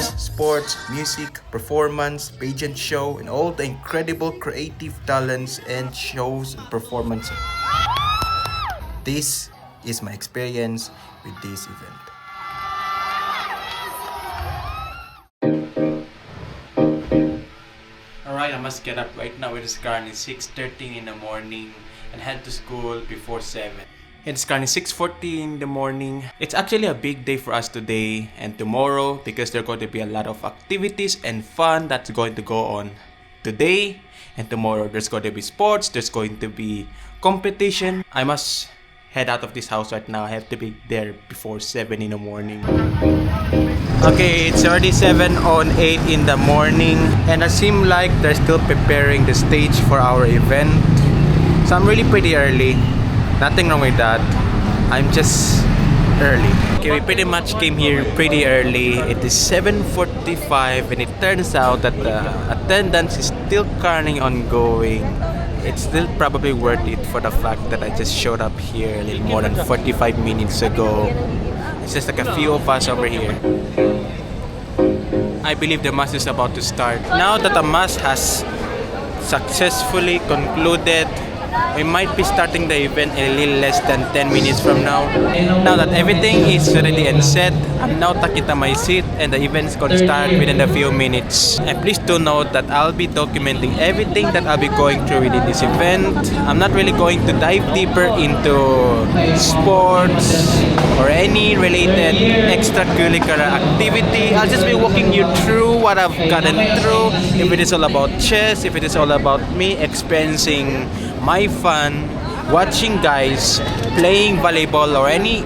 fitness, sports, music, performance, pageant show, and all the incredible creative talents and shows and performances. This is my experience with this event. Alright, I must get up right now. It is currently 6:13 in the morning and head to school before 7. It's currently 6:40 in the morning. It's actually a big day for us today and tomorrow because there are going to be a lot of activities and fun that's going to go on today and tomorrow. There's going to be sports, there's going to be competition. I must head out of this house right now. I have to be there before 7 in the morning. Okay, it's already 7:08 in the morning and it seems like they're still preparing the stage for our event. So I'm really pretty early. Nothing wrong with that. I'm just early. Okay, we pretty much came here pretty early. It is 7:45 and it turns out that the attendance is still currently ongoing. It's still probably worth it for the fact that I just showed up here a little more than 45 minutes ago. It's just like a few of us over here. I believe the mass is about to start. Now that the mass has successfully concluded, we might be starting the event in a little less than 10 minutes from now. Now that everything is ready and set, I'm now tucked in my seat and the event is going to start within a few minutes. And please do note that I'll be documenting everything that I'll be going through within this event. I'm not really going to dive deeper into sports or any related extracurricular activity. I'll just be walking you through what I've gotten through. If it is all about chess, if it is all about me experiencing my fun watching guys playing volleyball or any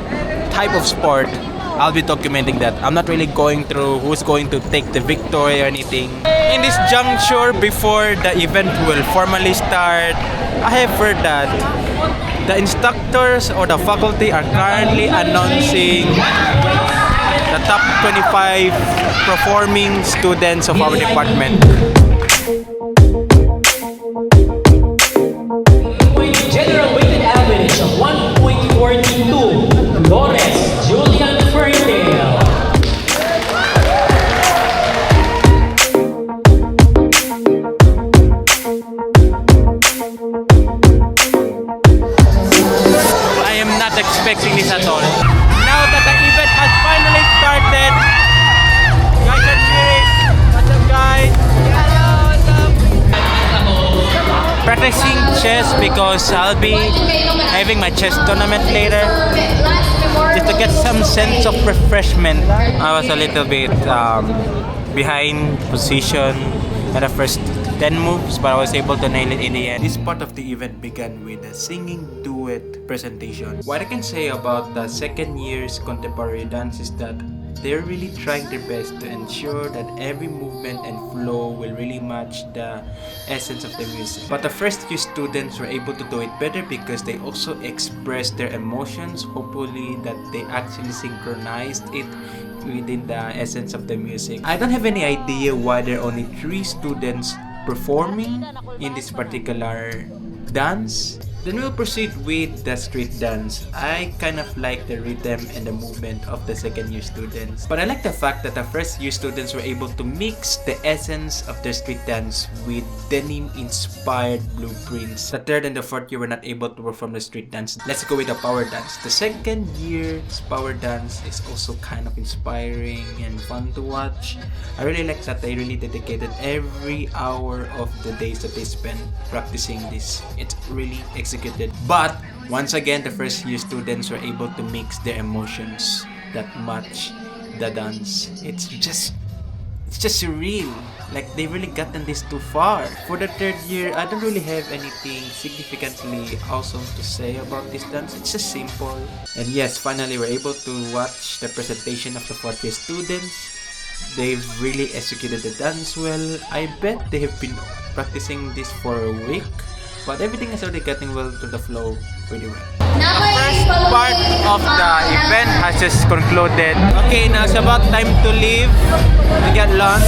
type of sport, I'll be documenting that. I'm not really going through who's going to take the victory or anything. In this juncture, before the event will formally start, I have heard that the instructors or the faculty are currently announcing the top 25 performing students of our department. General weighted average of 1.42, JulianneFerndale. I am not expecting this at all. Now that the event has finally started, guys are cheering. What's up, guys? Hello, what's up? Practicing chess because I'll be having my chess tournament later, just to get some sense of refreshment. I was a little bit behind position at the first 10 moves, but I was able to nail it in the end. This part of the event began with a singing duet presentation. What I can say about the second year's contemporary dance is that they're really trying their best to ensure that every movement and flow will really match the essence of the music. But the first few students were able to do it better because they also expressed their emotions, hopefully that they actually synchronized it within the essence of the music. I don't have any idea why there are only 3 students performing in this particular dance. Then we'll proceed with the street dance. I kind of like the rhythm and the movement of the second year students. But I like the fact that the first year students were able to mix the essence of their street dance with denim inspired blueprints. The third and the fourth year were not able to perform the street dance. Let's go with the power dance. The second year's power dance is also kind of inspiring and fun to watch. I really like that they really dedicated every hour of the days that they spent practicing this. It's really executed. But once again, the first year students were able to mix their emotions that match the dance. It's just surreal. Like they really gotten this too far. For the third year, I don't really have anything significantly awesome to say about this dance. It's just simple. And yes, finally we're able to watch the presentation of the fourth year students. They've really executed the dance well. I bet they have been practicing this for a week. But everything is already getting well to the flow pretty well. The first part of the event has just concluded. Okay, now it's about time to leave to get lunch.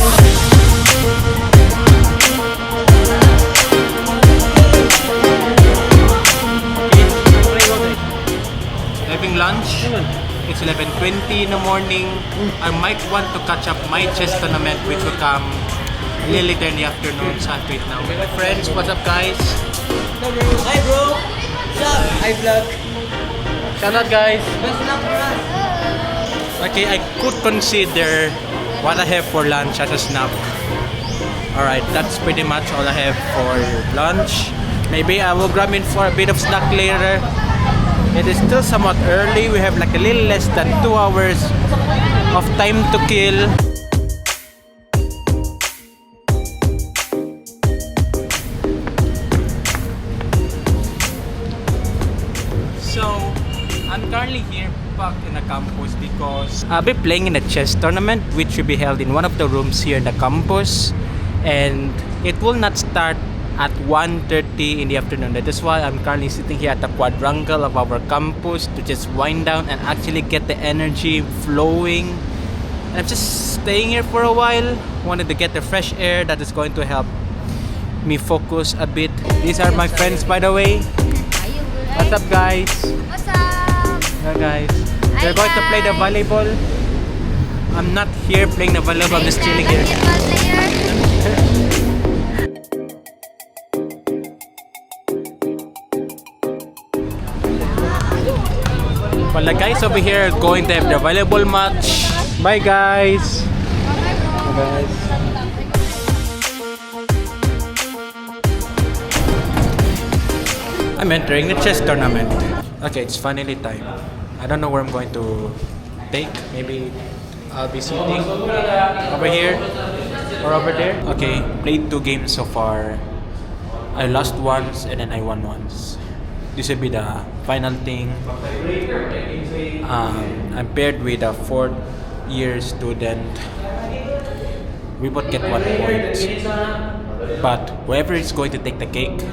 Having lunch? It's 11:20 in the morning. I might want to catch up my chess tournament, which will come a little later in the afternoon. So I'm right now with my friends. What's up, guys? Hi bro! What's up? Hi vlog! Shout out, guys. Best luck for us! Okay, I could consider what I have for lunch as a snack. Alright, that's pretty much all I have for lunch. Maybe I will grab in for a bit of snack later. It is still somewhat early. We have like a little less than 2 hours of time to kill. So, I'm currently here back in the campus because I'll be playing in a chess tournament which will be held in one of the rooms here in the campus, and it will not start at 1:30 in the afternoon. That is why I'm currently sitting here at the quadrangle of our campus to just wind down and actually get the energy flowing. And I'm just staying here for a while. Wanted to get the fresh air that is going to help me focus a bit. These are my friends, by the way. What's up, guys? What's up? Hello, guys. We're going to play the volleyball. I'm not here playing the volleyball. I'm just chilling here. Well, the guys over here are going to have the volleyball match. Bye, guys. Bye, guys. I'm entering the chess tournament. Okay, it's finally time. I don't know where I'm going to take. Maybe I'll be sitting over here or over there. Okay, played 2 games so far. I lost once and then I won once. This will be the final thing. I'm paired with a 4th year student. We both get 1 point. But whoever is going to take the cake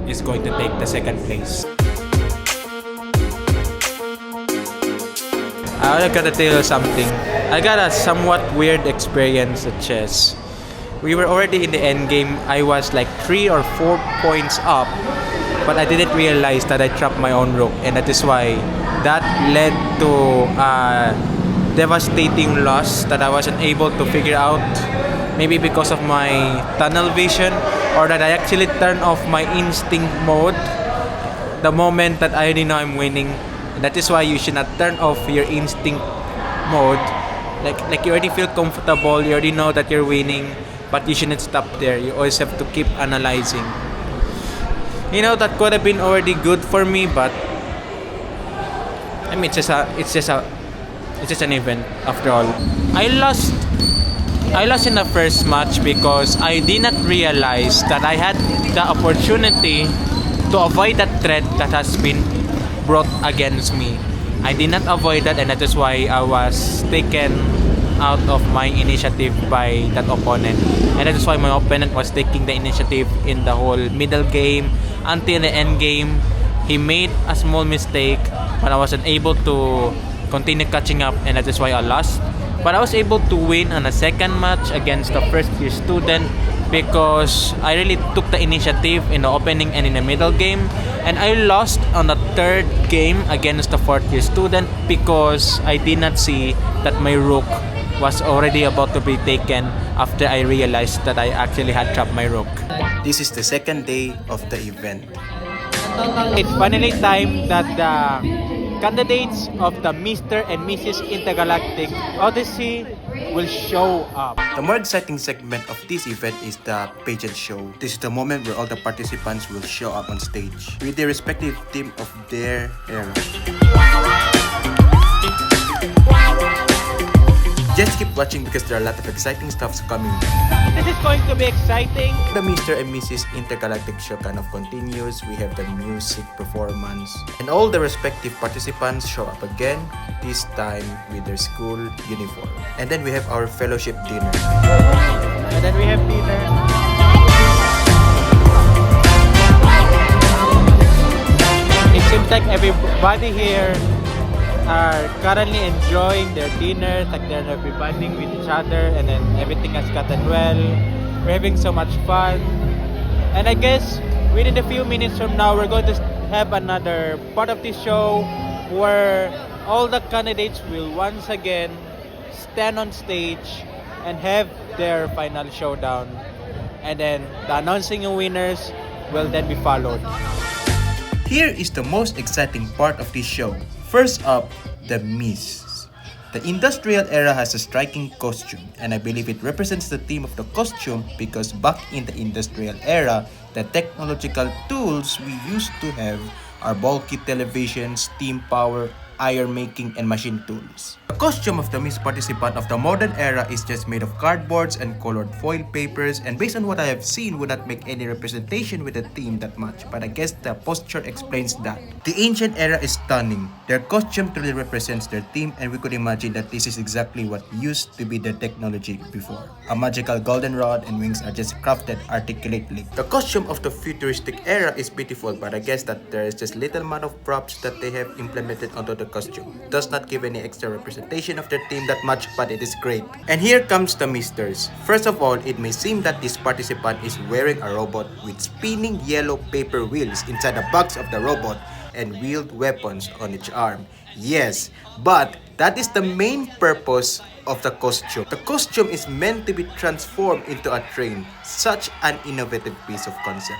is going to take the 2nd place. I gotta tell you something. I got a somewhat weird experience at chess. We were already in the end game. I was like 3 or 4 points up, but I didn't realize that I trapped my own rook, and that is why that led to a devastating loss that I wasn't able to figure out. Maybe because of my tunnel vision, or that I actually turned off my instinct mode the moment that I already know I'm winning. And that is why you should not turn off your instinct mode. Like you already feel comfortable, you already know that you're winning, but you shouldn't stop there. You always have to keep analyzing. You know, that could have been already good for me, but I mean, it's just an event after all. I lost in the first match because I did not realize that I had the opportunity to avoid that threat that has been brought against me. I did not avoid that, and that is why I was taken out of my initiative by that opponent. And that is why my opponent was taking the initiative in the whole middle game until the end game. He made a small mistake, but I wasn't able to continue catching up, and that is why I lost. But I was able to win on a 2nd match against the 1st year student because I really took the initiative in the opening and in the middle game. And I lost on the 3rd game against the 4th year student because I did not see that my rook was already about to be taken after I realized that I actually had trapped my rook. This is the 2nd day of the event. It's finally time that the candidates of the Mr. and Mrs. Intergalactic Odyssey will show up. The more exciting segment of this event is the pageant show. This is the moment where all the participants will show up on stage with their respective theme of their era. Just keep watching because there are a lot of exciting stuffs coming. This is going to be exciting. The Mr. and Mrs. Intergalactic show kind of continues. We have the music performance, and all the respective participants show up again, this time with their school uniform. And then we have our fellowship dinner. And then we have dinner. It seems like everybody here are currently enjoying their dinner, like they're bonding with each other, and then everything has gotten well. We're having so much fun, and I guess within a few minutes from now we're going to have another part of this show where all the candidates will once again stand on stage and have their final showdown. And then the announcing of winners will then be followed. Here is the most exciting part of this show. First up, the Miss. The industrial era has a striking costume, and I believe it represents the theme of the costume because back in the industrial era, the technological tools we used to have are bulky televisions, steam power, iron making, and machine tools. The costume of the Miss participant of the modern era is just made of cardboards and colored foil papers, and based on what I have seen would not make any representation with the theme that much, but I guess the posture explains that. The ancient era is stunning. Their costume truly represents their theme, and we could imagine that this is exactly what used to be their technology before. A magical golden rod and wings are just crafted articulately. The costume of the futuristic era is beautiful, but I guess that there is just little amount of props that they have implemented onto the costume. Does not give any extra representation of their theme that much, but it is great. And here comes the misters. First of all, it may seem that this participant is wearing a robot with spinning yellow paper wheels inside the box of the robot and wield weapons on each arm. Yes, but that is the main purpose of the costume. The costume is meant to be transformed into a train. Such an innovative piece of concept.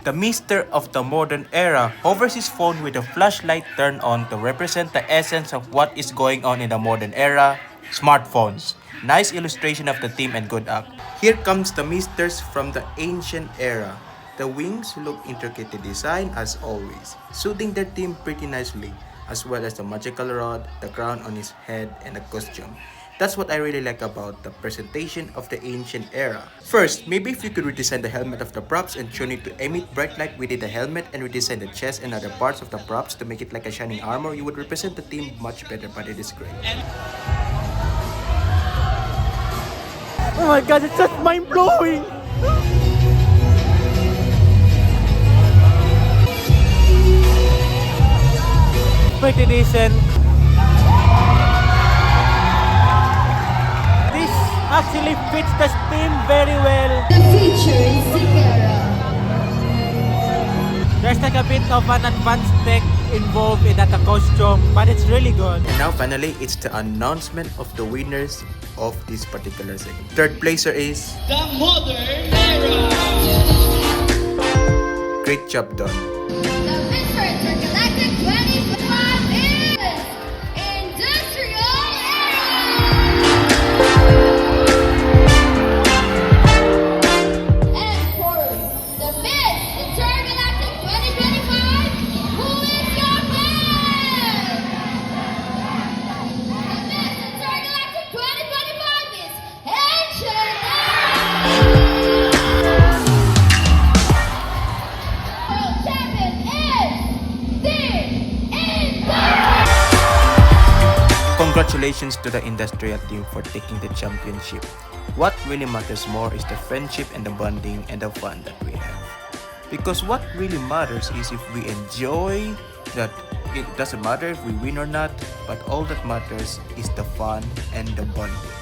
The Mister of the modern era hovers his phone with a flashlight turned on to represent the essence of what is going on in the modern era, smartphones. Nice illustration of the theme and good act. Here comes the Misters from the ancient era. The wings look intricately designed as always, suiting their theme pretty nicely, as well as the magical rod, the crown on his head, and the costume. That's what I really like about the presentation of the ancient era. First, maybe if you could redesign the helmet of the props and tune it to emit bright light within the helmet and redesign the chest and other parts of the props to make it like a shining armor, you would represent the theme much better, but it is great. Oh my god, it's just mind-blowing! Pretty decent. This actually fits the theme very well. The feature is Zingara. There's like a bit of an advanced tech involved in that costume, but it's really good. And now finally, it's the announcement of the winners of this particular segment. Third placer is The modern era. great job done. The Mr. Intergalactic 2025 is Industrial Era. And for the Miss Intergalactic 2025, who is your pick? The Miss Intergalactic 2025 is Ancient Era. World champion is the Congratulations to the industrial team for taking the championship. What really matters more is the friendship and the bonding and the fun that we have. Because what really matters is if we enjoy that. It doesn't matter if we win or not, but all that matters is the fun and the bonding.